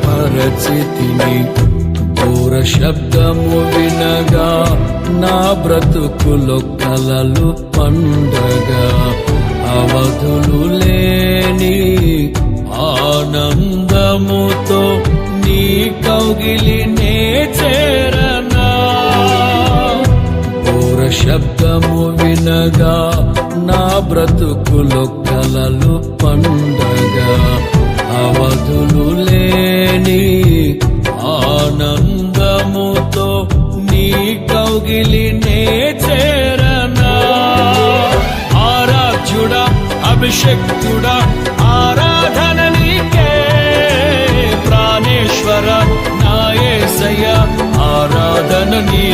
పరిచితిని దూర శబ్దము వినగా నా బ్రతుకులో కలలు పండగా అవధులు లేని ఆనందముతో నీ కౌగిలినే చేరనా దూర శబ్దము వినగా నా బ్రతుకులో కలలు పండగా అవధులు లేని ఆనందముతో నీ కౌగిలినే చేరనా ఆరాధ్యుడా అభిషక్తుడా ఆరాధన నీకే ప్రాణేశ్వర నా యేసయ్య ఆరాధన నీకే